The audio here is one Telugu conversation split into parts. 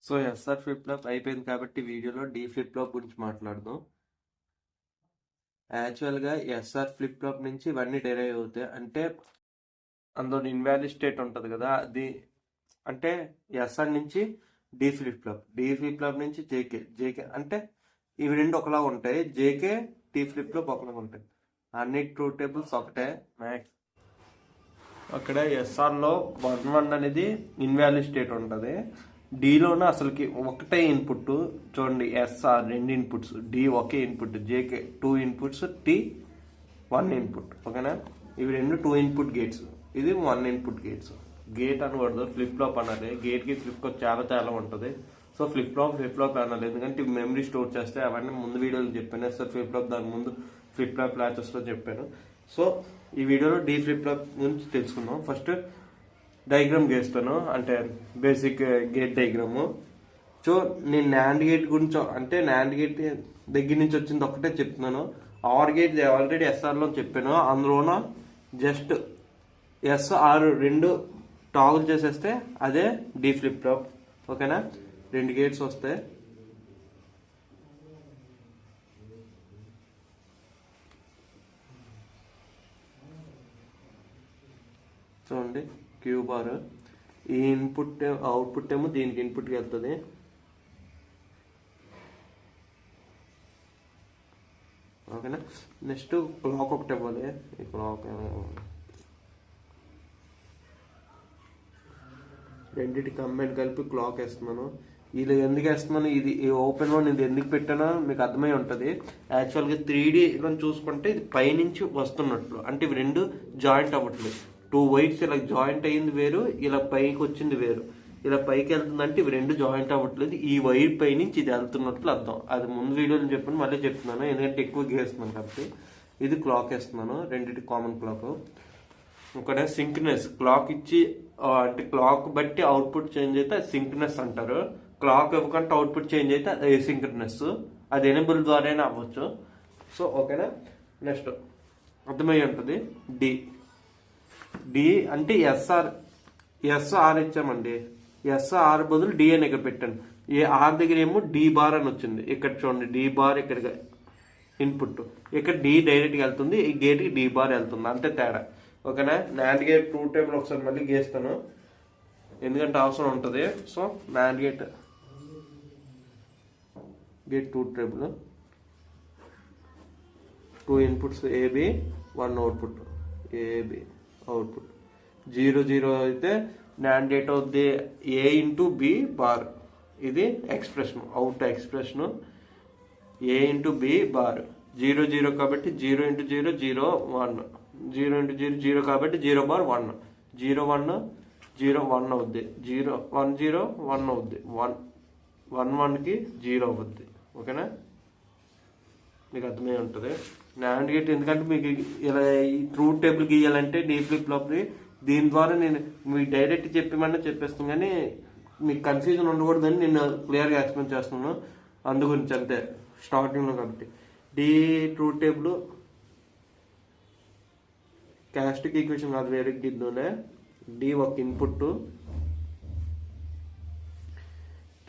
సో ఎస్ఆర్ ఫ్లిప్ ఫ్లాప్ అయిపోయింది కాబట్టి వీడియోలో డి ఫ్లిప్ ఫ్లాప్ గురించి మాట్లాడదాం. యాక్చువల్గా ఎస్ఆర్ ఫ్లిప్ ఫ్లాప్ నుంచి ఇవన్నీ డెరైవ్ అవుతాయి. అంటే అందులో ఇన్వాలిడ్ స్టేట్ ఉంటుంది కదా, అది అంటే ఎస్ఆర్ నుంచి డి ఫ్లిప్ ఫ్లాప్ నుంచి జేకే అంటే ఇవి రెండు ఒకలా ఉంటాయి. జేకే టీ ఫ్లిప్ ఫ్లాప్ ఒకలా ఉంటాయి. అన్ని ట్రూ టేబుల్స్ ఒకటే మ్యాక్స్. అక్కడ ఎస్ఆర్లో 1 అనేది ఇన్వాలిడ్ స్టేట్ ఉంటుంది. డీలోన అసలుకి ఒకటే ఇన్పుట్ చూడండి. ఎస్ఆర్ 2 ఇన్పుట్స్, డి ఒకే input, JK 2 inputs, T 1 input. ఓకేనా, ఇవి రెండు 2 ఇన్పుట్ గేట్స్, ఇది 1 ఇన్పుట్ గేట్స్. గేట్ అనకూడదు, ఫ్లిప్ ఫ్లాప్ అనాలి. గేట్కి ఫ్లిప్ ఫ్లాప్ చాలా తేడా ఉంటుంది. సో ఫ్లిప్ ఫ్లాప్ అనాలి, ఎందుకంటే మెమరీ స్టోర్ చేస్తే అవన్నీ ముందు వీడియోలో చెప్పాను. సార్ ఫ్లిప్ ఫ్లాప్ దాని ముందు ఫ్లిప్ ఫ్లాప్ క్లాసెస్లో చెప్పాను. సో ఈ వీడియోలో డి ఫ్లిప్ ఫ్లాప్ గురించి తెలుసుకుందాం. ఫస్ట్ డయాగ్రామ్ గీస్తాను, అంటే బేసిక్ గేట్ డయాగ్రాము. సో నేను నాండ్ గేట్ గురించి, అంటే నాండ్ గేట్ దగ్గర నుంచి వచ్చింది ఒక్కటే చెప్తున్నాను. ఆర్ గేట్ ఆల్రెడీ ఎస్ఆర్లో చెప్పాను. అందులోన జస్ట్ ఎస్ఆర్ రెండు టాగుల్ చేసేస్తే అదే డి ఫ్లిప్ ఫ్లాప్. ఓకేనా, 2 గేట్స్ వస్తాయి. చూడండి, క్యూ బార్, ఈ ఇన్పుట్ అవుట్పుట్ ఏమో దీనికి ఇన్పుట్కి వెళ్తుంది. ఓకేనా, నెక్స్ట్ క్లాక్ ఒకటి ఇవ్వాలి. ఈ క్లాక్ రెండింటి కంబైన్ కలిపి క్లాక్ వేస్తున్నాను. ఇది ఎందుకు వేస్తున్నాను, ఇది ఓపెన్లో నేను ఎందుకు పెట్టానో మీకు అర్థమై ఉంటుంది. యాక్చువల్గా 3Dలో చూసుకుంటే ఇది పైనుంచి వస్తున్నట్లు, అంటే ఇవి రెండు జాయింట్ అవ్వట్లేదు. 2 వైర్స్ ఇలా జాయింట్ అయ్యింది వేరు, ఇలా పైకి వచ్చింది వేరు. ఇలా పైకి వెళ్తుందంటే ఇవి రెండు జాయింట్ అవ్వట్లేదు. ఈ వైర్ పై నుంచి ఇది వెళ్తున్నట్లు అర్థం. అది ముందు వీడియోలో చెప్పాను, మళ్ళీ చెప్తున్నాను ఎందుకంటే ఎక్కువ గీస్తున్నాను కాబట్టి. ఇది క్లాక్ వేస్తున్నాను, రెండింటి కామన్ క్లాక్. ఇక్కడ సింక్నెస్ క్లాక్ ఇచ్చి, అంటే క్లాక్ బట్టి అవుట్పుట్ చేంజ్ అయితే అది సింక్నెస్ అంటారు. క్లాక్ ఇవ్వకుండా అవుట్పుట్ చేంజ్ అయితే అది ఎసిన్క్రనస్. అది ఎనేబుల్ ద్వారానే అవ్వచ్చు. సో ఓకేనా, నెక్స్ట్ అర్థమై ఉంటుంది. డి అంటే ఎస్ఆర్ ఇచ్చామండి. ఎస్ఆర్ బదులు డి అని ఇక్కడ పెట్టాను. ఏ ఆర్ దగ్గర ఏమో డి బార్ అని వచ్చింది. ఇక్కడ చూడండి, డి బార్ ఇక్కడ ఇన్పుట్, ఇక్కడ డి డైరెక్ట్గా వెళ్తుంది, ఈ గేట్కి డి బార్ వెళ్తుంది, అంతే తేడా. ఓకేనా, నాండ్ గేట్ ట్రూ టేబుల్ ఒకసారి మళ్ళీ గీస్తాను ఎందుకంటే అవసరం ఉంటుంది. So NAND gate truth table, 2 inputs A B, 1 output, A B output. 0 0 అయితే నాండ్ గేట్ అవుద్ది ఏ ఇంటూ బి బార్. ఇది expression, out expression A into B bar. 0 0 కాబట్టి 0 ఇంటూ 0 0 1, 0 ఇంటూ 0 0 కాబట్టి 0 బార్ 1, 0 1 0 1 అవుద్ది, 0 1 0 1 అవుద్ది, 1 1 1కి 0 అవుద్ది. ఓకేనా, మీకు అర్థమై ఉంటుంది. నాండ్ గేట్ ఎందుకంటే మీకు ఇలా ఈ ట్రూ టేబుల్ గీయాలంటే డి ఫ్లిప్ ఫ్లాప్ని దీని ద్వారా నేను మీకు డైరెక్ట్ చెప్పమన్నా చెప్పేస్తాను, కానీ మీకు కన్ఫ్యూజన్ ఉండకూడదని నేను క్లియర్గా ఎక్స్ప్లెయిన్ చేస్తున్నాను. అందు గురించి అంతే స్టార్టింగ్లో. కాబట్టి డి ట్రూ టేబుల్ క్యాస్టిక్ ఈక్వేషన్ కాదు, వేరే గిద్దునే. డి ఒక ఇన్పుట్,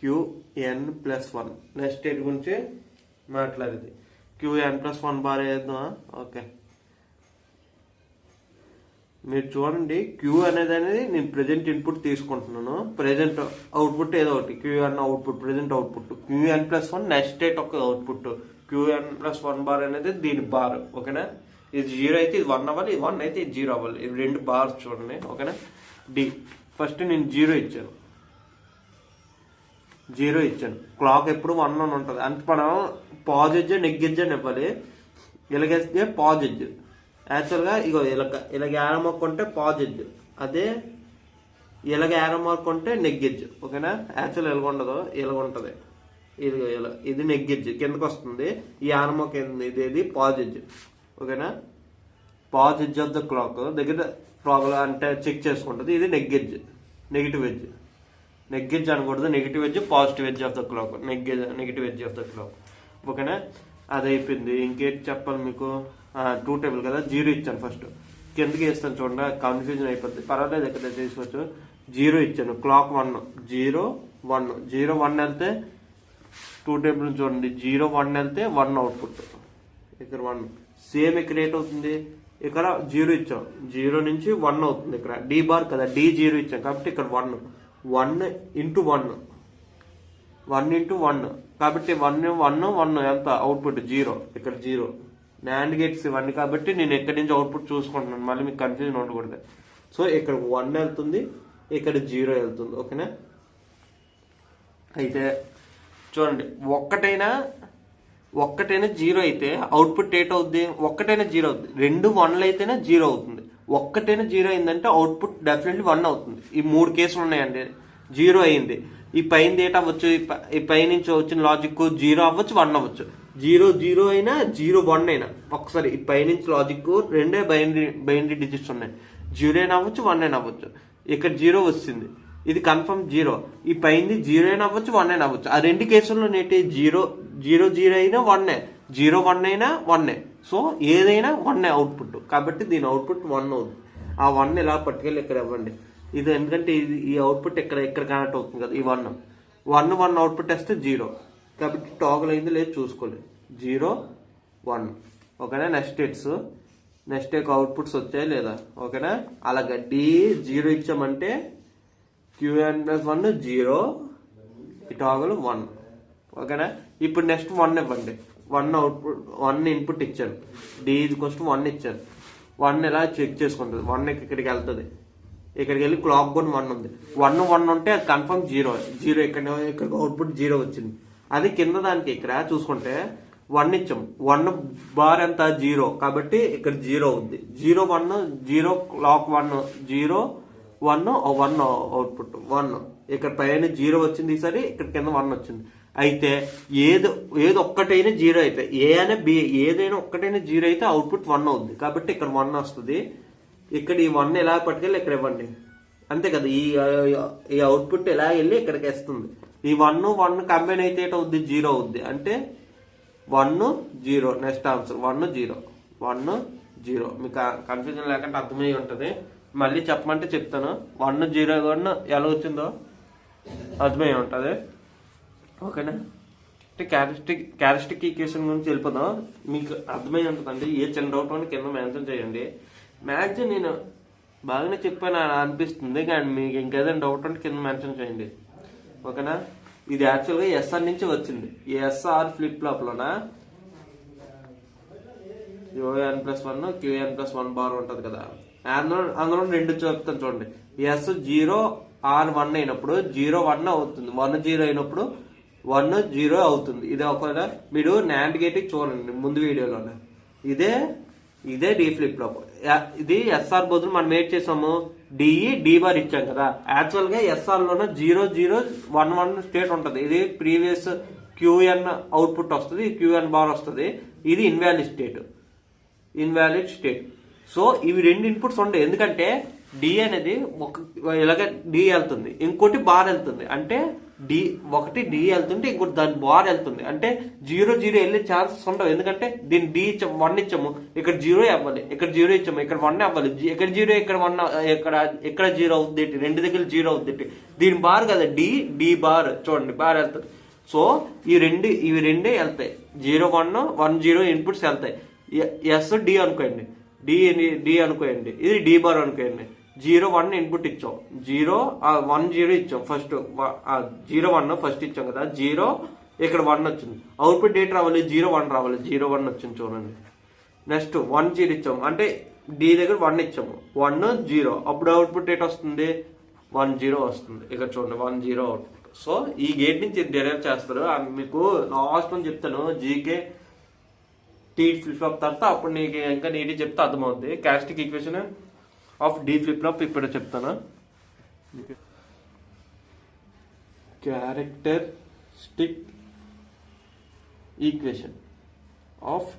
QN+1. నెక్స్ట్ స్టేట్ గురించి మాట్లాడేది. QN+1 బార్ వేద్దామా? ఓకే, మీరు చూడండి, క్యూ అనేది నేను ప్రెజెంట్ ఇన్పుట్ తీసుకుంటున్నాను, ప్రెజెంట్ అవుట్పుట్ ఏదో ఒకటి, QN output, present output. QN+1 next state ఒక అవుట్పుట్. QN+1 బార్ అనేది దీని బార్. ఓకేనా, ఇది 0 అయితే ఇది 1 అవ్వాలి, ఇది 1 అయితే ఇది 0 అవ్వాలి. ఇవి రెండు బార్స్ చూడండి. ఓకేనా, డి ఫస్ట్ నేను 0 ఇచ్చాను, క్లాక్ ఎప్పుడు 1 అని ఉంటుంది. అంటే మనం పాజిజ్ నెగ్గిజ్ అని ఇవ్వాలి. ఇలాగేస్తే పాజిజ్. యాక్చువల్గా ఇగో ఇలాగ యారో మార్క్ ఉంటే పాజిజ్, అదే ఇలాగ యారో మార్క్ ఉంటే నెగ్గిజ్. ఓకేనా, యాక్చువల్ ఇలాగ ఉండదు, ఇలాగ ఉంటుంది. ఇది నెగ్గిజ్ కిందకు వస్తుంది, ఈ యారో మార్క్ ఏంది, ఇది పాజిజ్. ఓకేనా, పాజిజ్ ఆఫ్ ద క్లాక్ దగ్గర ప్రాబ్లం అంటే చెక్ చేసుకుంటుంది. ఇది నెగిటివ్ ఎడ్జ్. నెగ్గిజ్ అనకూడదు, negative edge, positive edge of the clock, negative edge of the clock. ఓకేనా, అది అయిపోయింది. ఇంకేంటి చెప్పాలి మీకు. ట్రూ టేబుల్ కదా, 0 ఇచ్చాను. ఫస్ట్ కిందకి వేస్తాను చూడండి, కన్ఫ్యూజన్ అయిపోద్ది, పర్వాలేదు ఎక్కడ తీసుకోవచ్చు. 0 ఇచ్చాను, క్లాక్ 1 0 1 0 1 వెళ్తే 2 టేబుల్ చూడండి 0 1 వెళ్తే 1 అవుట్పుట్, ఇక్కడ 1 సేమ్ ఇక్కడ ఏటవుతుంది, ఇక్కడ 0 ఇచ్చాం 0 నుంచి 1 అవుతుంది, ఇక్కడ డి బార్ కదా డి 0 ఇచ్చాం కాబట్టి ఇక్కడ 1 1 ఇంటూ 1 1 ఇంటూ 1 కాబట్టి 1 1 1 ఎంత అవుట్పుట్ 0, ఇక్కడ 0 నాండ్ గేట్స్ ఇవన్నీ కాబట్టి నేను ఎక్కడి నుంచి అవుట్పుట్ చూసుకుంటున్నాను, మళ్ళీ మీకు కన్ఫ్యూజన్ ఉండకూడదు. సో ఇక్కడ 1 వెళ్తుంది, ఇక్కడ 0 వెళ్తుంది. ఓకేనా, అయితే చూడండి ఒక్కటైనా 0 అయితే అవుట్పుట్ ఏట్ అవుద్ది, ఒక్కటైనా 0 అవుతుంది, 2 1లు అయితేనే 0 అవుతుంది. ఒక్కటైనా 0 అయిందంటే అవుట్పుట్ డెఫినెట్లీ 1 అవుతుంది. ఈ 3 కేసులు ఉన్నాయండి. 0 అయింది, ఈ పైన ఏట అవ్వచ్చు, ఈ పై నుంచి వచ్చిన లాజిక్ 0 అవ్వచ్చు 1 అవ్వచ్చు. 0 0 అయినా 0 1 అయినా ఒకసారి ఈ పై నుంచి లాజిక్ రెండే బైనరీ డిజిట్స్ ఉన్నాయి, 0 అయినా అవ్వచ్చు 1 అయినా అవ్వచ్చు. ఇక్కడ 0 వచ్చింది, ఇది కన్ఫర్మ్ 0. ఈ పైంది 0 అయినా అవ్వచ్చు 1 అయినా అవ్వచ్చు. ఆ రెండు కేసుల్లో నేటి 0 0 0 అయినా 1, 0 1 అయినా 1. సో ఏదైనా 1 అవుట్పుట్, కాబట్టి దీని అవుట్పుట్ 1 అవుతుంది. ఆ 1 ఇలా పట్టుకెళ్ళి ఇక్కడ ఇవ్వండి. ఇది ఎందుకంటే ఈ అవుట్పుట్ ఇక్కడ కనెక్ట్ అవుతుంది కదా, ఈ 1 1 అవుట్పుట్ వేస్తే 0, కాబట్టి టాగుల్ అయింది లేదు చూసుకోలేదు. 0 1. ఓకేనా, నెక్స్ట్ అవుట్పుట్స్ వచ్చాయి లేదా. ఓకేనా, అలాగే డి 0 ఇచ్చామంటే Qn+1 0, ఈ టాగుల్ 1. ఓకేనా, ఇప్పుడు నెక్స్ట్ 1 ఇవ్వండి. 1 అవుట్పుట్ 1 ఇన్పుట్ ఇచ్చాను, డి 1 ఇచ్చాను. 1 ఇలా చెక్ చేసుకుంటుంది, 1 ఇక్కడికి వెళ్తుంది, ఇక్కడికి వెళ్ళి క్లాక్ కూడా 1 ఉంది. 1 1 ఉంటే అది కన్ఫర్మ్ 0 ఇక్కడ అవుట్పుట్ 0 వచ్చింది. అది కింద దానికి ఇక్కడ చూసుకుంటే 1 ఇచ్చాం, 1 బార్ ఎంత 0, కాబట్టి ఇక్కడ 0 ఉంది. 0 1 0 క్లాక్ 1 0 1 1 అవుట్పుట్ 1. ఇక్కడ పైన 0 వచ్చింది ఈసారి, ఇక్కడ కింద 1 వచ్చింది. అయితే ఏది ఒక్కటైనా 0 అయితే, ఏ అనే బి ఏదైనా ఒక్కటైనా 0 అయితే అవుట్పుట్ 1 అవుతుంది, కాబట్టి ఇక్కడ 1 వస్తుంది. ఇక్కడ ఈ 1 ఎలా పట్టుకెళ్ళి ఇక్కడ ఇవ్వండి, అంతే కదా. ఈ అవుట్పుట్ ఎలా వెళ్ళి ఇక్కడికి వస్తుంది. ఈ 1 1 కంబైన్ అయితే ఏటవుద్ది 0 అవుద్ది, అంటే 1 0. Next answer 1 0 1 0. మీకు కన్ఫ్యూజన్ లేకుండా అర్థమై ఉంటుంది. మళ్ళీ చెప్పమంటే చెప్తాను. 1 0 1 ఎలా వచ్చిందో అర్థమై ఉంటుంది. ఓకేనా, అంటే క్యారెక్టరిస్టిక్ ఈక్వేషన్ గురించి వెళ్ళిపోదాం. మీకు అర్థమై ఉంటుందండి. ఏ చిన్న డౌట్ అని కింద మెన్షన్ చేయండి. మ్యాక్సిమం నేను బాగానే చెప్పాను అనిపిస్తుంది, కానీ మీకు ఇంకేదైనా డౌట్ అంటే కింద మెన్షన్ చేయండి. ఓకేనా, ఇది యాక్చువల్గా ఎస్ఆర్ నుంచి వచ్చింది. ఈ ఎస్ఆర్ ఫ్లిప్ ఫ్లాప్ లోన UN+1 QN+1 బార్ ఉంటది కదా, అందులో 2 చెప్తాను చూడండి. ఎస్ 0 R 1 అయినప్పుడు 0 1 అవుతుంది, 1 0 అయినప్పుడు 1 0 అవుతుంది. ఇది ఒకవేళ మీరు నాండ్ గేట్ చూడండి ముందు వీడియోలోనే. ఇదే డి ఫ్లిప్ ఫ్లాప్. ఇది ఎస్ఆర్ బదులు మనం ఏం చేసాము, డి బార్ ఇచ్చాం కదా. యాక్చువల్ గా ఎస్ఆర్ లోనే 0 0 1 1 స్టేట్ ఉంటది. ఇది ప్రీవియస్ క్యూఎన్ అవుట్పుట్ వస్తుంది, క్యూఎన్ బార్ వస్తుంది. ఇది ఇన్వాలిడ్ స్టేట్. సో ఇవి 2 ఇన్పుట్స్ ఉంటాయి, ఎందుకంటే డి అనేది ఇలాగ డి వెళ్తుంది, ఇంకోటి బార్ వెళ్తుంది. అంటే ఒకటి డి వెళ్తుంటే ఇంకోటి దాని బార్ వెళ్తుంది. అంటే 0 0 వెళ్ళే ఛాన్సెస్ ఉండవు, ఎందుకంటే దీన్ని డి 1 ఇచ్చాము, ఇక్కడ 0 అవ్వాలి, ఇక్కడ 0 ఇచ్చాము, ఇక్కడ 1 అవ్వాలి, ఇక్కడ 0 ఇక్కడ 1 ఇక్కడ 0 అవుద్ది, 2 దగ్గర 0 అవుద్ది. దీని బార్ కదా డి బార్, చూడండి బార్ వెళ్తుంది. సో ఇవి రెండే వెళ్తాయి, 0 1 1 0 ఇన్పుట్స్ వెళ్తాయి. ఎస్ డి అనుకోండి, డి అనుకోండి, ఇది డి బార్ అనుకోండి. 0 1 ఇన్పుట్ ఇచ్చాం, 0 1 0 ఇచ్చాం. ఫస్ట్ 0 1 ఫస్ట్ ఇచ్చాం కదా, 0 ఇక్కడ 1 వచ్చింది. అవుట్పుట్ డేట్ రావాలి 0 1 రావాలి, 0 1 వచ్చింది చూడండి. నెక్స్ట్ 1 0 ఇచ్చాము, అంటే డి దగ్గర 1 ఇచ్చాము, 1 0. అప్పుడు అవుట్పుట్ డేట్ వస్తుంది 1 0 వస్తుంది. ఇక్కడ చూడండి 1 0 అవుట్పుట్. సో ఈ గేట్ నుంచి డెరైవ్ చేస్తారు. మీకు లాస్ట్ అని చెప్తాను జీకే టీ ఫ్లిప్ ఫ్లాప్ తర్వాత, అప్పుడు నీకు ఇంకా నీటి చెప్తే అర్థమవుతుంది. Characteristic equation of D flip flop ఇప్పుడు చెప్తాను. Characteristic equation of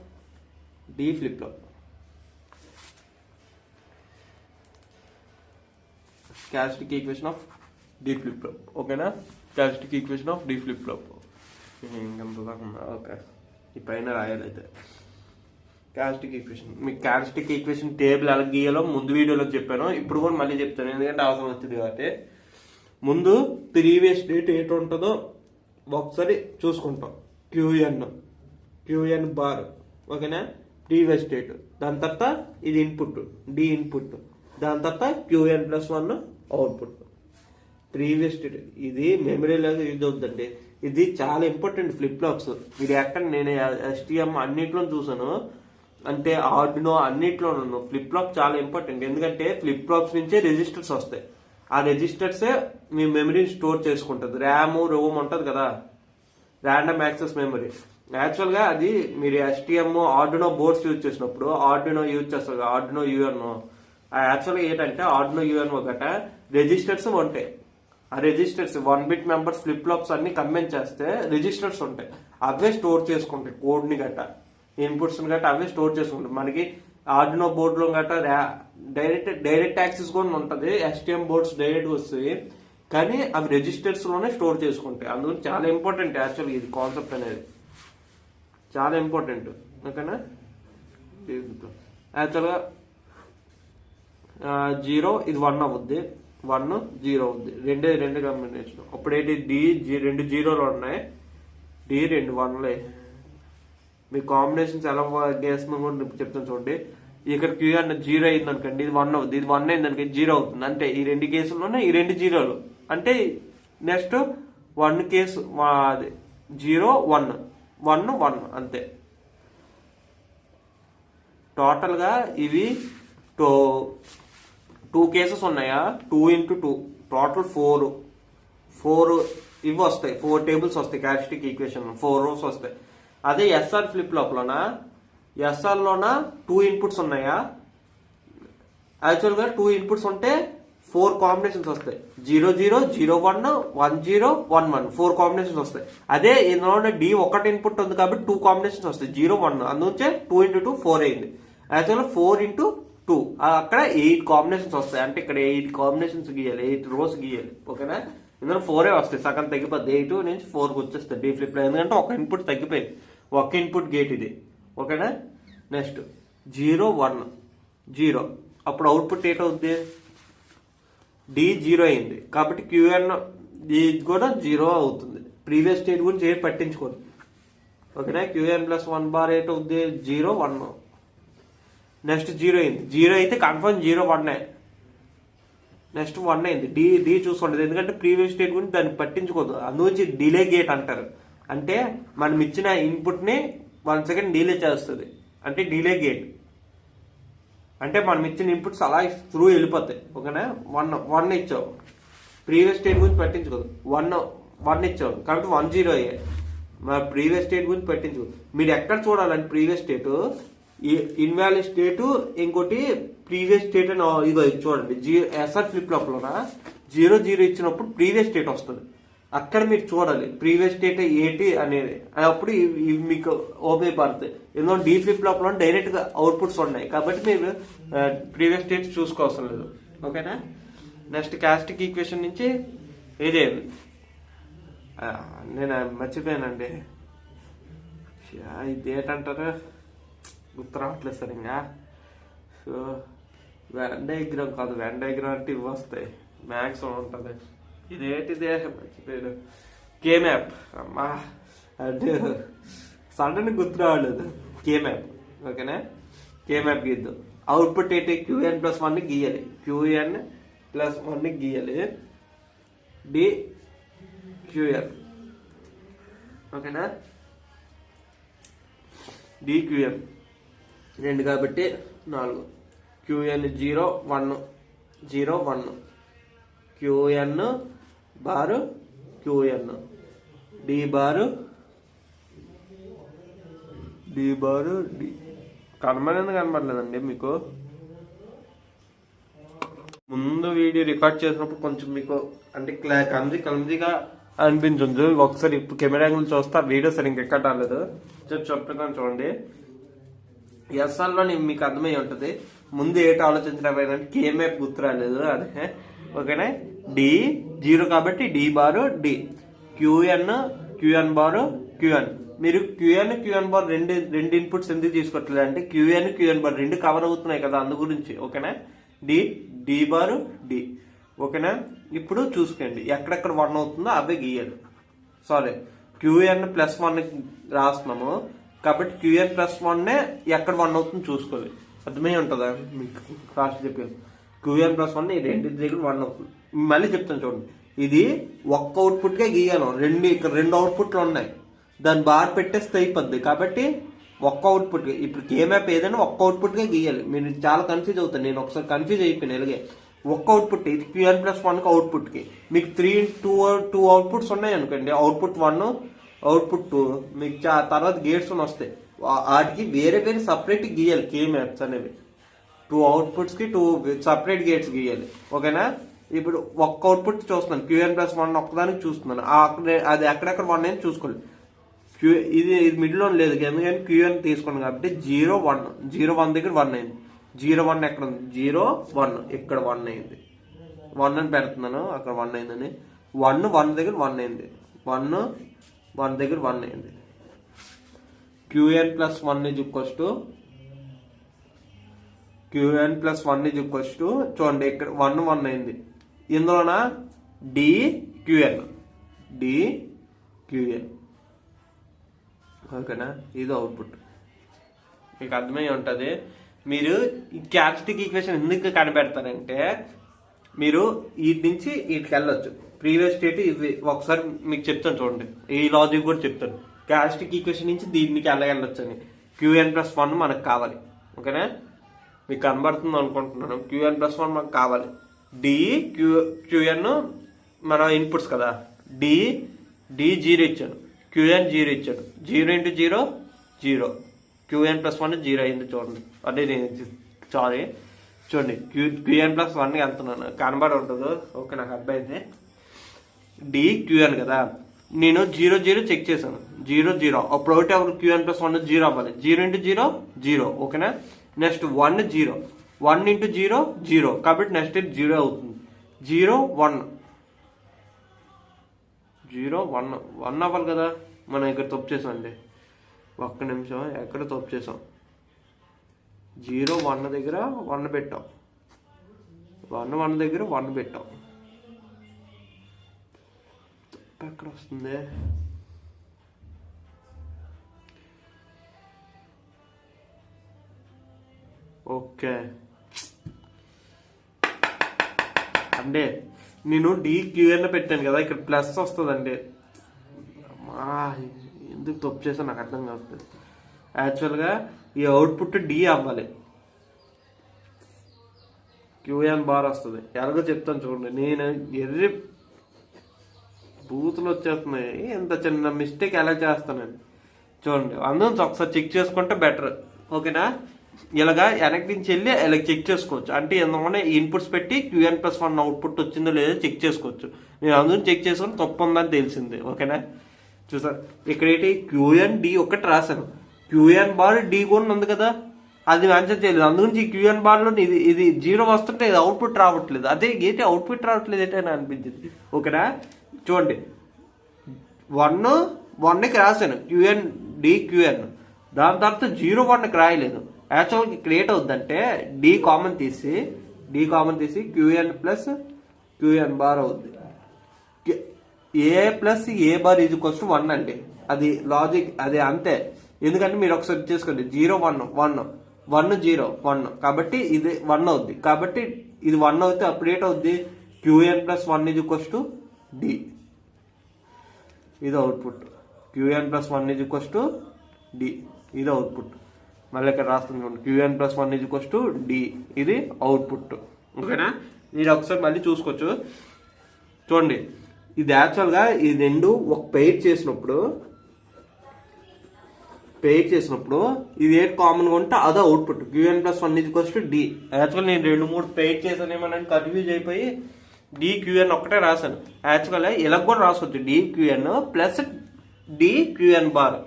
D flip flop. Characteristic equation of D flip flop. ఓకేనా, characteristic equation of D flip flop. Okay, ఈ పైన రాయాలి. అయితే క్యారెక్టరిస్టిక్ ఈక్వేషన్, మీకు క్యారెక్టరిస్టిక్ ఈక్వేషన్ టేబుల్ ఎలా గీయాలో ముందు వీడియోలో చెప్పాను, ఇప్పుడు కూడా మళ్ళీ చెప్తాను, ఎందుకంటే అవసరం వచ్చింది కాబట్టి. ముందు ప్రీవియస్ డేట్ ఏంటి ఉంటుందో ఒకసారి చూసుకుంటాం. క్యూఎన్ బార్, ఓకేనా, ప్రీవియస్ డేట్. దాని తర్వాత ఇది ఇన్పుట్, డి ఇన్పుట్. దాని తర్వాత QN+1 అవుట్పుట్. ప్రీవియస్ డేట్ ఇది మెమరీలాగా యూజ్ అవుతుందండి. ఇది చాలా ఇంపార్టెంట్ ఫ్లిప్ ఫ్లాప్స్. మీరు ఎక్కడ నేను STM అన్నిట్లో చూసాను, అంటే ఆర్డినో అన్నిట్లోనూ ఫ్లిప్ ఫ్లాప్ చాలా ఇంపార్టెంట్. ఎందుకంటే ఫ్లిప్ ఫ్లాప్స్ నుంచే రిజిస్టర్స్ వస్తాయి. ఆ రిజిస్టర్సే మీ మెమరీని స్టోర్ చేసుకుంటుంది. ర్యామ్ రోమ్ ఉంటుంది కదా, ర్యాండమ్ యాక్సెస్ మెమరీ. యాక్చువల్గా అది మీరు STM ఆర్డినో బోర్డ్స్ యూజ్ చేసినప్పుడు ఆర్డినో యూజ్ చేస్తారు, ఆర్డినో UNO. యాక్చువల్గా ఏంటంటే ఆర్డినో UNO గట రిజిస్టర్స్ ఉంటాయి. ఆ registers 1 bit members flip flops అన్ని కంబైన్ చేస్తే రిజిస్టర్స్ ఉంటాయి. అవే స్టోర్ చేసుకుంటాయి కోడ్ని గట్ట, ఇన్పుట్స్ గట్ట అవే స్టోర్ చేసుకుంటాయి. మనకి ఆర్డినో బోర్డులో గట్ట డైరెక్ట్ యాక్సెస్ కూడా ఉంటుంది. STM బోర్డ్స్ డైరెక్ట్ వస్తాయి, కానీ అవి రిజిస్టర్స్ లోనే స్టోర్ చేసుకుంటాయి. అందుకని చాలా ఇంపార్టెంట్. యాక్చువల్గా ఇది కాన్సెప్ట్ అనేది చాలా ఇంపార్టెంట్, ఓకేనా. యాక్చువల్గా 0 ఇది 1 అవుద్ది, 1 0 అవుద్ది. రెండు కాంబినేషన్. అప్పుడు ఏంటి డి 2 0లు ఉన్నాయి, డి 2 1లే. మీ కాంబినేషన్స్ ఎలా గేస్మో కూడా చెప్తాను చూడండి. ఇక్కడ QN 0 అయింది అనుకోండి, ఇది 1 అవుద్ది. ఇది 1 అయింది అనుకోండి, 0 అవుతుంది. అంటే ఈ 2 కేసుల్లోనే ఈ 2 0లు. అంటే నెక్స్ట్ 1 కేసు 0 1 1 1 అంతే. టోటల్గా ఇవి 2 కేసెస్ ఉన్నాయా, 2 × 2 టోటల్ 4 ఇవి వస్తాయి. 4 టేబుల్స్ వస్తాయి. క్యారెక్టరిస్టిక్ ఈక్వేషన్ 4 రోస్ వస్తాయి. అదే SR ఫ్లిప్ ఫ్లాప్లోన SRలోన 2 ఇన్పుట్స్ ఉన్నాయా, యాక్చువల్గా 2 ఇన్పుట్స్ ఉంటే 4 కాంబినేషన్స్ వస్తాయి. 0 0 0 1 1 0 1 1 4 కాంబినేషన్స్ వస్తాయి. అదే ఇందులో డి 1 ఇన్పుట్ ఉంది కాబట్టి 2 కాంబినేషన్స్ వస్తాయి, 0 1. అందుకే 2 × 2 4 అయింది. యాక్చువల్గా 4 × 2 అక్కడ 8 కాంబినేషన్స్ వస్తాయి. అంటే ఇక్కడ 8 కాంబినేషన్స్ గీయాలి, 8 రోస్ గీయాలి, ఓకేనా. ఇందులో 4 వస్తాయి, సగం తగ్గిపోద్ది. 8 నుంచి 4కి వచ్చేస్తుంది డి ఫ్లిప్ లో. ఎందుకంటే ఒక ఇన్పుట్ తగ్గిపోయింది, ఒక ఇన్పుట్ గేట్ ఇది, ఓకేనా. నెక్స్ట్ 0 1 0, అప్పుడు అవుట్పుట్ ఏంటవుద్ది, డి 0 అయింది కాబట్టి QN కూడా 0 అవుతుంది. ప్రీవియస్ స్టేట్ గురించి ఏం పట్టించుకోదు, ఓకేనా. QN+1 bar ఏంటవుద్ది 0 1. నెక్స్ట్ 0 అయింది, 0 అయితే కన్ఫర్మ్ 0 1. నెక్స్ట్ 1 అయింది, డి చూసుకోండి. ఎందుకంటే ప్రీవియస్ స్టేట్ గురించి దాన్ని పట్టించుకోదు. అందుగురించి డిలే గేట్ అంటారు. అంటే మనం ఇచ్చిన ఇన్పుట్ని 1 సెకండ్ డిలే చేస్తుంది, అంటే డిలే గేట్. అంటే మనం ఇచ్చిన ఇన్పుట్స్ అలా త్రూ వెళ్ళిపోతాయి, ఓకేనా. 1 ఇచ్చావు, ప్రీవియస్ స్టేట్ గురించి పట్టించుకోదు. 1 ఇచ్చావు కాబట్టి 1 0 అయ్యాయి. మా ప్రీవియస్ స్టేట్ గురించి పట్టించుకోదు. మీరు ఎక్కడ చూడాలంటే ప్రీవియస్ స్టేట్, ఇన్వాలిడ్ స్టేట్, ఇంకోటి ప్రీవియస్ స్టేట్ అని ఇదో చూడండి. SR ఫ్లిప్ ఫ్లాప్ లోన 0 0 ఇచ్చినప్పుడు ప్రీవియస్ స్టేట్ వస్తుంది. అక్కడ మీరు చూడాలి ప్రీవియస్ స్టేట్ ఏంటి అనేది. అప్పుడు ఇవి మీకు ఉపయోగపడతాయి. ఎందుకంటే డి ఫ్లిప్ ఫ్లాప్ లో డైరెక్ట్ గా అవుట్పుట్స్ ఉన్నాయి కాబట్టి మీరు ప్రీవియస్ స్టేట్ చూసుకోవసరం లేదు, ఓకేనా. నెక్స్ట్ క్యారెక్టరిస్టిక్ ఈక్వేషన్ నుంచి ఇదే నేను మర్చిపోయానండి, ఇది ఏంటంటారు గుర్తు రావట్లేదు సరిగ్గా. సో వెన్ డయాగ్రామ్ కాదు, వెన్ డయాగ్రామ్ అంటే ఇవి వస్తాయి, మ్యాథ్స్ ఉంటుంది. ఇదేంటిదే మర్చిపోయాను, K-మ్యాప్. అమ్మా అంటే సడన్ గుర్తు రావట్లేదు. K-మ్యాప్, ఓకేనా. K-మ్యాప్ గీద్దాం. అవుట్పుట్ ఏంటి, QN+1 గీయాలి, QN+1 గీయాలి, డి QN, ఓకేనా. డి QN 2 కాబట్టి 4. QN 0 1 0 1, QN బారు QN, డి బారు డి. కనబడలేదండి మీకు. ముందు వీడియో రికార్డ్ చేసినప్పుడు కొంచెం మీకు అంటే కలజీగా అనిపించదు. ఒకసారి ఇప్పుడు కెమెరా యాంగిల్ చూస్తే వీడియో సరిగ్గా ఎక్కడ రాలేదు. చెప్తాను చూడండి. SRలో మీకు అర్థమై ఉంటుంది. ముందు ఏంటి ఆలోచించడం, K-మ్యాప్ గుర్తు రాలేదు, అదే, ఓకేనా. డి 0 కాబట్టి డి బారు డి, QN బారు QN. మీరు QN బార్ రెండు ఇన్పుట్స్ ఎందుకు తీసుకోవట్లేదు అంటే QN బార్ 2 కవర్ అవుతున్నాయి కదా, అందు గురించి, ఓకేనా. డి బారు డి. ఓకేనా. ఇప్పుడు చూసుకోండి ఎక్కడెక్కడ 1 అవుతుందో అవే గీయాలి. సారీ, QN+1 రాస్తున్నాము కాబట్టి QN+1 ఎక్కడ 1 అవుతుందో చూసుకోవాలి. అర్థమై ఉంటుందా మీకు? ఫాస్ట్ చెప్పాను. QN+1 ఈ రెండింటి దగ్గర 1 అవుతుంది. మళ్ళీ చెప్తాను చూడండి, ఇది ఒక్క అవుట్పుట్గా గీయాలి. ఇక్కడ 2 అవుట్పుట్లు ఉన్నాయి, దాన్ని బార్ పెట్టేస్తే అయిపోద్ది. కాబట్టి ఒక్క అవుట్పుట్, ఇప్పుడు K-మ్యాప్ ఏదైనా ఒక్క అవుట్పుట్గా గీయాలి. మీరు చాలా కన్ఫ్యూజ్ అవుతాను, నేను ఒకసారి కన్ఫ్యూజ్ అయిపోయాను. ఇలాగే ఒక్క అవుట్పుట్, ఇది QN+1 అవుట్పుట్కి మీకు 2 అవుట్పుట్స్ ఉన్నాయి అనుకోండి. అవుట్పుట్ 1, అవుట్పుట్ 2, మీకు తర్వాత గేట్స్ వస్తాయి. వాటికి వేరే వేరే సపరేట్ గీయాలి. K-మ్యాప్స్ అనేవి 2 అవుట్పుట్స్కి 2 సపరేట్ గేట్స్ గీయాలి. ఓకేనా. ఇప్పుడు ఒక్క అవుట్పుట్ చూస్తున్నాను, QN+1 ఒక్కదానికి చూస్తున్నాను. అది ఎక్కడెక్కడ 1 అని చూసుకోండి. ఇది మిడిల్లో లేదు, ఎందుకంటే QN తీసుకోండి కాబట్టి 0 1, 0 1 దగ్గర 1 అయింది. 0 1 ఎక్కడ ఉంది? 0 1 ఇక్కడ 1 అయింది. 1 అని పెడుతున్నాను, అక్కడ 1 అయిందని. 1 1 దగ్గర 1 అయింది. 1 1 దగ్గర 1 అయింది. QN+1 చూడండి, ఇక్కడ 1 1 అయింది. ఇందులోన DQN. ఓకేనా. ఇది అవుట్పుట్. మీకు అర్థమై ఉంటుంది. మీరు ఈ క్యారెక్టరిస్టిక్ ఈక్వేషన్ ఎందుకు కనిపెడతారంటే, మీరు వీటి నుంచి వీటికి వెళ్ళొచ్చు. ప్రీవియస్ స్టేట్ ఇది ఒకసారి మీకు చెప్తాను చూడండి, ఈ లాజిక్ కూడా చెప్తాను. క్యారెక్టరిస్టిక్ ఈక్వేషన్ నుంచి దీనికి వెళ్ళగలొచ్చు అని. QN+1 మనకు కావాలి. ఓకేనా, మీకు కనబడుతుంది అనుకుంటున్నాను. QN+1 మనకు కావాలి. QN మన ఇన్పుట్స్ కదా. D 0 ఇచ్చాను, QN 0 ఇచ్చాడు. 0 × 0 0. QN+1 0 అయింది చూడండి. అంటే సారీ చూడండి, QN+1 వెళ్తున్నాను, కనబడి ఉంటుందో. ఓకే, నాకు అర్థమైంది. DQN కదా, నేను 0 0 చెక్ చేశాను. 0 0 అప్పుడు ఒకటి QN+1 0 అవ్వాలి. 0 × 0 0. ఓకేనా. నెక్స్ట్ 1 0, 1 × 0 0. కాబట్టి నెక్స్ట్ 0 అవుతుంది. 0 1 0 1 1 అవ్వాలి కదా. మనం ఇక్కడ తప్పు చేసాం అండి, ఒక్క నిమిషం. ఎక్కడ తప్పు చేసాం? 0 1 దగ్గర 1 పెట్టాం, 1 1 దగ్గర 1 పెట్టాం. తప్పు ఎక్కడ వస్తుంది? ఓకే అంటే నేను DQN పెట్టాను కదా, ఇక్కడ ప్లస్ వస్తుందండి. ఎందుకు తప్పు చేసా నాకు అర్థం కాదు. యాక్చువల్గా ఈ అవుట్పుట్ D అవ్వాలి, QN బార్ వస్తుంది. ఎలాగో చెప్తాను చూడండి. నేను ఎర్రి బూతులు వచ్చేస్తున్నాయి, ఎంత చిన్న మిస్టేక్ ఎలా చేస్తానండి చూడండి. అందులో ఒకసారి చెక్ చేసుకుంటే బెటర్. ఓకేనా. ఇలాగా వెనక్కి నుంచి వెళ్ళి ఇలా చెక్ చేసుకోవచ్చు. అంటే ఎందుకంటే ఇన్పుట్స్ పెట్టి QN+1 అవుట్పుట్ వచ్చిందో లేదో చెక్ చేసుకోవచ్చు. నేను అందులో చెక్ చేసుకుని తప్పు ఉందని తెలిసింది. ఓకేనా. చూసారు ఇక్కడ ఏంటి, QN D ఒకటి రాశాను, QN బార్ D కూడా ఉంది కదా, అది ఆన్సర్ చేయలేదు. అందుగురించి QN బార్లో ఇది 0 వస్తుంటే ఇది అవుట్పుట్ రావట్లేదు. అదే ఏంటి అవుట్పుట్ రావట్లేదు ఏంటి అని అనిపించింది. ఓకేనా. చూడండి, 1 1కి రాశాను QN DQN, దాని తర్వాత 0 1కి రాయలేదు. యాక్చువల్గా ఇక్కడ ఏంటవుద్దంటే D కామన్ తీసి QN ప్లస్ QN బార్ అవుద్ది. A plus A bar is equals to 1 అండి. అది లాజిక్, అది అంతే. ఎందుకంటే మీరు ఒకసారి చేసుకోండి, 0 1 1 1 0 1, కాబట్టి ఇది 1 అవుద్ది. కాబట్టి ఇది 1 అవుతే అప్పుడు ఏంటవుద్ది, QN+1 is equals to D. ఇది output. QN+1 is equals to D, ఇది అవుట్పుట్. మళ్ళీ ఇక్కడ రాస్తుంది QN+1 is equals to D, ఇది అవుట్పుట్. ఓకేనా. మీరు ఒకసారి మళ్ళీ చూసుకోవచ్చు. చూడండి, ఇది యాక్చువల్గా ఈ రెండు ఒక పెయిర్ చేసినప్పుడు ఇది ఏ కామన్గా ఉంటే అదే output. QN+1 is equals to D. Actual నేను 2 3 పెయిర్ చేశాను, ఏమన్నా కన్ఫ్యూజ్ అయిపోయి DQN ఒక్కటే రాశాను. యాక్చువల్గా ఇలా కూడా రాసుకోవచ్చు, DQN plus DQN bar.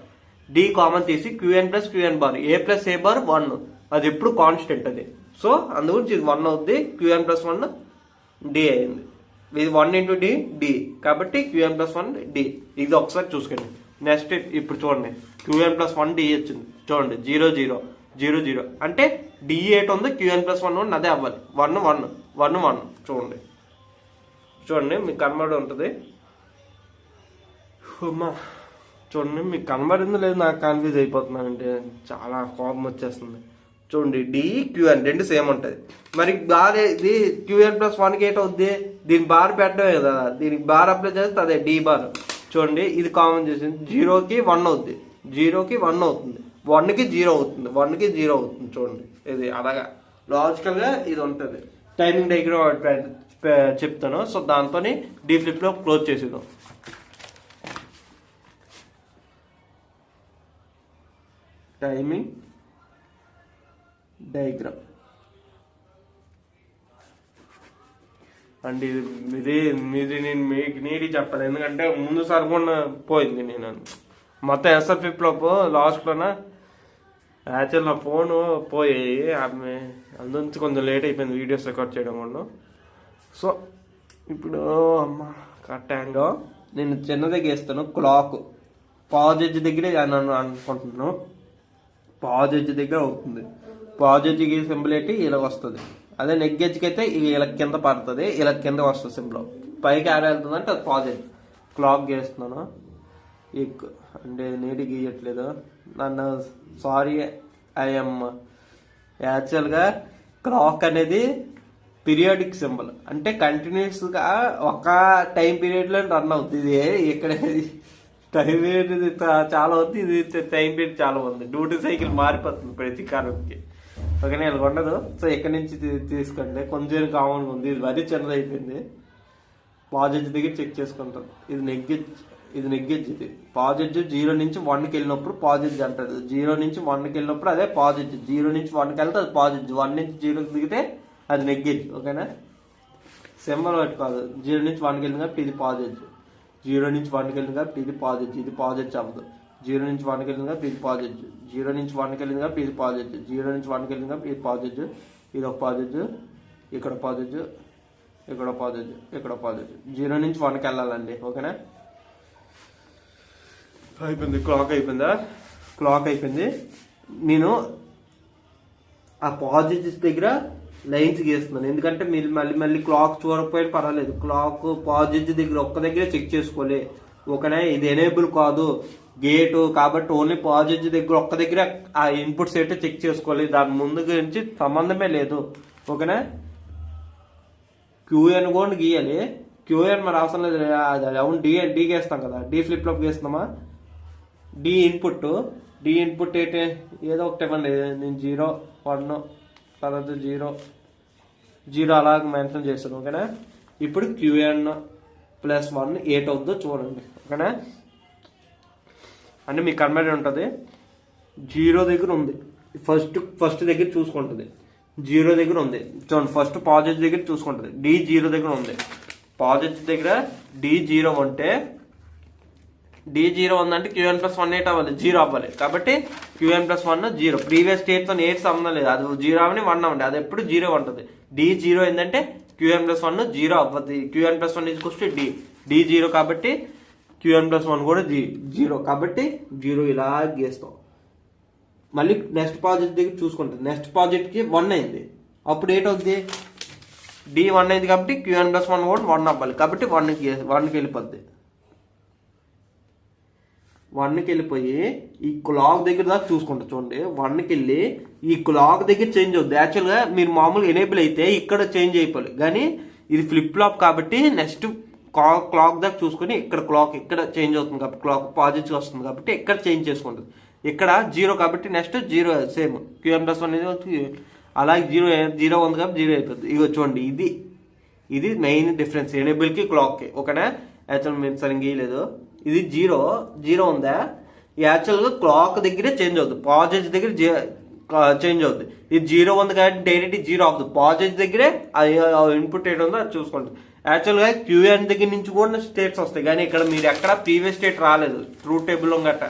D common తీసి QN plus QN bar, A plus A bar 1, అది ఎప్పుడు కాన్స్టెంట్ అది. సో అందుగురించి ఇది 1 అవుద్ది. QN+1 D అయింది. ఇది 1 × D D, కాబట్టి QN+1 D. ఇది ఒకసారి చూసుకోండి. నెక్స్ట్ ఇప్పుడు చూడండి, QN+1 D వచ్చింది చూడండి. 0 0 0 0 అంటే D8 ఉంది, QN+1 అదే అవ్వాలి. 1 1 1 1 చూడండి. చూడండి మీకు కనబడి ఉంటుంది. అమ్మా చూడండి మీకు కనబడింది లేదు, నాకు కన్ఫ్యూజ్ అయిపోతున్నానంటే చాలా కోపం వచ్చేస్తుంది. చూడండి డి క్యూఎన్ రెండు సేమ్ ఉంటుంది. మరి బార్ ఇది క్యూఎన్ ప్లస్ 1కి అవుద్ది, దీని బార్ పెట్టడమే కదా, దీనికి బార్ అప్లై చేస్తే అదే డి బార్. చూడండి ఇది కామన్ చేసింది, 0కి 1 అవుద్ది, 0కి 1 అవుతుంది, 1కి 0 అవుతుంది, 1కి 0 అవుతుంది. చూడండి ఇది అలాగా లాజికల్గా ఇది ఉంటుంది. టైమింగ్ డయాగ్రామ్ చెప్తాను. సో దాంతో డి ఫ్లిప్లో క్లోజ్ చేసేద్దాం. టైమింగ్ డయాగ్రామ్ అండ్ ఇది నేను మీకు నీటి చెప్పాలి, ఎందుకంటే ముందు సరిపడిన పోయింది. నేను మొత్తం ఎస్ఆర్ ఫ్లిప్లాప్ లాస్ట్లోన యాక్చువల్ నా ఫోన్ పోయాయి, ఆమె అందుంచి కొంచెం లేట్ అయిపోయింది వీడియోస్ రికార్డ్ చేయడం కూడా. సో ఇప్పుడు అమ్మ కరెక్ట్గా నేను చిన్నదే గీస్తాను. క్లాక్ పాజ్ ఎడ్జ్ దగ్గరే నన్ను అనుకుంటున్నాను, పాజ్ ఎడ్జ్ దగ్గర అవుతుంది. పాజ్ ఎడ్జ్కి సింబల్ ఏంటి ఇలా వస్తుంది, అదే నెగ్ ఎడ్జ్కి అయితే ఇలా కింద పడుతుంది, ఇలా కింద వస్తుంది సింబల్. పైకి ఆడ వెళ్తుందంటే అది పాజ్ ఎడ్జ్. క్లాక్ గీస్తున్నాను అంటే నీటి గీయట్లేదు, నన్ను సారీ. ఐఎమ్ యాక్చువల్గా క్లాక్ అనేది పీరియాడిక్ సింబల్, అంటే కంటిన్యూస్గా ఒక టైం పీరియడ్లో రన్ అవుతుంది. ఇది ఇక్కడ టైం పీరియడ్ చాలా అవుతుంది, ఇది టైం పీరియడ్ చాలా ఉంది. డ్యూటీ సైకిల్ మారిపోతుంది ప్రతి కాలంకి. ఓకేనా ఇలా ఉండదు. సో ఎక్కడి నుంచి తీసుకోండి, కొంచెం కామన్గా ఉంది. ఇది మరీ చిన్నది అయిపోయింది. పాజిటివ్ దగ్గర చెక్ చేసుకుంటాం. ఇది నెగ్గెజ్, ఇది నెగ్గెజ్. ఇది పాజిటివ్ 0 నుంచి 1కి వెళ్ళినప్పుడు పాజిటివ్ అంటారు. 0 నుంచి 1కి వెళ్ళినప్పుడు అదే పాజిటివ్. 0 నుంచి 1కి వెళ్తే అది పాజిటివ్, 1 నుంచి 0కి దిగితే అది నెగ్గెజ్. ఓకేనా సింబల్ పెట్టుకోదు. 0 నుంచి 1కి వెళ్ళింది కాబట్టి ఇది పాజిటివ్, 0 నుంచి 1కి వెళ్ళింది కాబట్టి ఇది పాజిటివ్, ఇది పాజిటివ్ అవ్వదు. 0 నుంచి 1కి వెళ్ళింది కాబట్టి ఇది పాజిటివ్, 0 నుంచి 1కి వెళ్ళింది కాబట్టి ఇది పాజిటివ్, 0 నుంచి 1కి వెళ్ళింది కాబట్టి ఇది పాజిటివ్, ఇది ఒక పాజిటివ్, ఇక్కడ పాజిటివ్, ఇక్కడ పాజిటివ్, ఇక్కడ పాజిటివ్. 0 నుంచి 1కి వెళ్ళాలండి. ఓకేనా అయిపోయింది. క్లాక్ అయిపోయిందా? క్లాక్ అయిపోయింది. నేను ఆ పాజిటివ్స్ దగ్గర లైన్స్ గీస్తున్నాను, ఎందుకంటే మీరు మళ్ళీ క్లాక్ చూడకపోయినా పర్వాలేదు. క్లాక్ పాజిటివ్ దగ్గర ఒక్క దగ్గర చెక్ చేసుకోలే. ఓకేనా ఇది ఎనేబుల్ కాదు గేటు కాబట్టి ఓన్లీ పాజిటివ్ దగ్గర ఒక్క దగ్గర ఆ ఇన్పుట్స్ ఏంటో చెక్ చేసుకోవాలి, దాని ముందు గురించి సంబంధమే లేదు. ఓకేనా క్యూఎన్ కూడా గీయాలి. క్యూఎన్ మరి అవసరం లేదు, అది అవును డి గీస్తాం కదా, డి ఫ్లిప్ ఫ్లాప్ గీస్తున్నామా. డి ఇన్పుట్ ఏంటి ఏదో ఒకటి ఇవ్వండి. నేను 0 1 తర్వాత 0 అలాగ మెన్షన్ చేస్తాను. ఓకేనా ఇప్పుడు క్యూఎన్ ప్లస్ 1 8 అవుతుందో చూడండి. ఓకేనా అంటే మీకు కనబడి ఉంటుంది. 0 దగ్గర ఉంది, ఫస్ట్ దగ్గర చూసుకుంటుంది. 0 దగ్గర ఉంది చూడండి, ఫస్ట్ పాజిటివ్ దగ్గర చూసుకుంటుంది. డి 0 దగ్గర ఉంది, పాజిటివ్ దగ్గర డి 0 ఉంటే డి 0 ఉందంటే క్యూఎన్ ప్లస్ 1 8 అవ్వాలి, 0 అవ్వాలి. కాబట్టి క్యూఎన్ ప్లస్ 1 0. ప్రీవియస్ స్టేట్తో 8 సంబంధం లేదు, అది 0 అవని 1 అవ్వండి, అది ఎప్పుడు 0 ఉంటుంది. డి 0 ఏంటంటే క్యూఎన్ ప్లస్ 1 0 అవ్వద్ది. QN plus 1 equals D, D 0 కాబట్టి క్యూఎన్ ప్లస్ 1 కూడా 0 కాబట్టి 0 ఇలా గీస్తాం. మళ్ళీ నెక్స్ట్ పాజిటివ్ దగ్గర చూసుకుంటుంది. నెక్స్ట్ పాజిటివ్కి 1 అయింది, అప్పుడు ఏంటవుద్ది డి 1 అయింది కాబట్టి క్యూఎన్ ప్లస్ 1 కూడా 1 అవ్వాలి, కాబట్టి 1కి వెళ్ళిపోద్ది. 1కి వెళ్ళిపోయి ఈ క్లాక్ దగ్గర దాకా చూసుకుంటా చూడండి. 1కి వెళ్ళి ఈ క్లాక్ దగ్గర చేంజ్ అవుద్ది. యాక్చువల్గా మీరు మామూలుగా ఎనేబుల్ అయితే ఇక్కడ చేంజ్ అయిపోవాలి, కానీ ఇది ఫ్లిప్ ఫ్లాప్ కాబట్టి నెక్స్ట్ క్లాక్ దాకా చూసుకొని ఇక్కడ క్లాక్ ఇక్కడ చేంజ్ అవుతుంది కాబట్టి క్లాక్ పాజిటివ్ వస్తుంది కాబట్టి ఇక్కడ చేంజ్ చేసుకుంటుంది. ఇక్కడ 0 కాబట్టి నెక్స్ట్ 0 సేమ్ క్యూఎన్ ప్లస్ 1 అలాగే 0 ఉంది కాబట్టి 0 అయిపోతుంది. ఇగో చూడండి ఇది మెయిన్ డిఫరెన్స్ ఎనేబుల్కి క్లాక్కి. ఓకేనా యాక్చువల్ మేము సరిగ్గా గీయలేదు. ఇది 0 ఉందా, యాక్చువల్గా క్లాక్ దగ్గరే చేంజ్ అవుతుంది, పాజిటివ్ దగ్గర చేంజ్ అవుతుంది. ఇది 0 ఉంది కాబట్టి డైరెక్ట్ 0 అవుతుంది, పాజిటివ్ దగ్గరే ఇన్పుట్ ఏంటి ఉందో అది చూసుకోండి. యాక్చువల్గా క్యూఎన్ దగ్గర నుంచి కూడా స్టేట్స్ వస్తాయి, కానీ ఇక్కడ మీరు ఎక్కడ ప్రీవియస్ స్టేట్ రాలేదు ట్రూత్ టేబుల్లో గట్ట,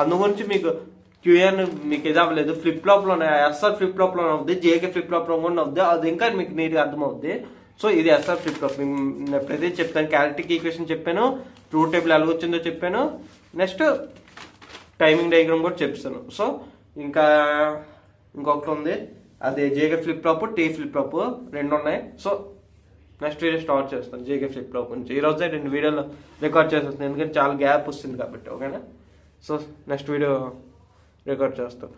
అందుగురించి మీకు క్యూఎన్ మీకు ఇది అవ్వలేదు. ఫ్లిప్ ఫ్లాప్లోనే ఎస్ఆర్ ఫ్లిప్ ఫ్లాప్లోనే అవుతుంది, జేకే ఫ్లిప్ ఫ్లాప్లో కూడా అవుతుంది, అది ఇంకా మీకు నీట్గా అర్థమవుద్ది. సో ఇది ఎస్ఆర్ ఫ్లిప్ ఫ్లాప్. నేను ప్రతి చెప్తాను, క్యారెక్టరిక్ ఈక్వేషన్ చెప్పాను, ట్రూత్ టేబుల్ ఎలా వచ్చిందో చెప్పాను, నెక్స్ట్ టైమింగ్ డయాగ్రామ్ కూడా చెప్తాను. సో ఇంకొకటి ఉంది, అది JK flip flop tea flip flop రెండు ఉన్నాయి. సో నెక్స్ట్ వీడియో స్టార్ట్ చేస్తాను జీకే ఫ్లిప్ ఫ్లాప్ నుంచి. ఈరోజే 2 వీడియోలు రికార్డ్ చేసేస్తాను ఎందుకంటే చాలా గ్యాప్ వస్తుంది కాబట్టి. ఓకేనా? సో నెక్స్ట్ వీడియో రికార్డ్ చేస్తాను.